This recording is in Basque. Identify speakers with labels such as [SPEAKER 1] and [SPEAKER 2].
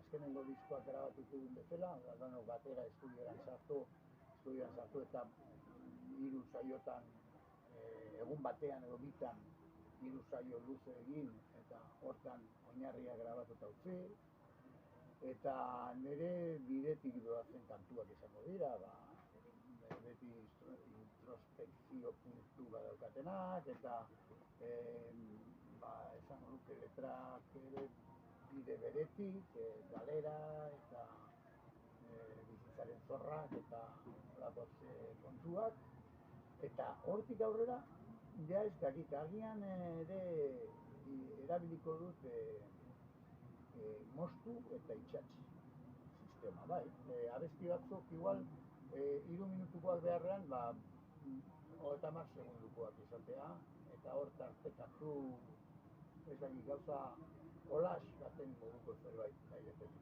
[SPEAKER 1] azkenengo diskoak grabatuko duen bezala, danok batera estudioan sartu eta hiru saiotan, egun batean edo bitan, hiru saio luze egin, eta hortan oinarria grabatuta utzi, eta nire bidetik doazen kantuak izango dira, beti introspekzio puntu badaukatenak, eta esango nuke letrak ere bide beretik, galera, eta bizitzaren zorrak, eta olako kontuak, eta hortik aurrera, ja ez dakit, agian ere erabiliko dut moztu eta itxatzi sistema, bai. Abesti batzuk igual 3 minutukoak beharrean, 30 segundukoak izatea, eta hor tartekatu ez dakit gauza olax baten moduko zerbait nahi dut.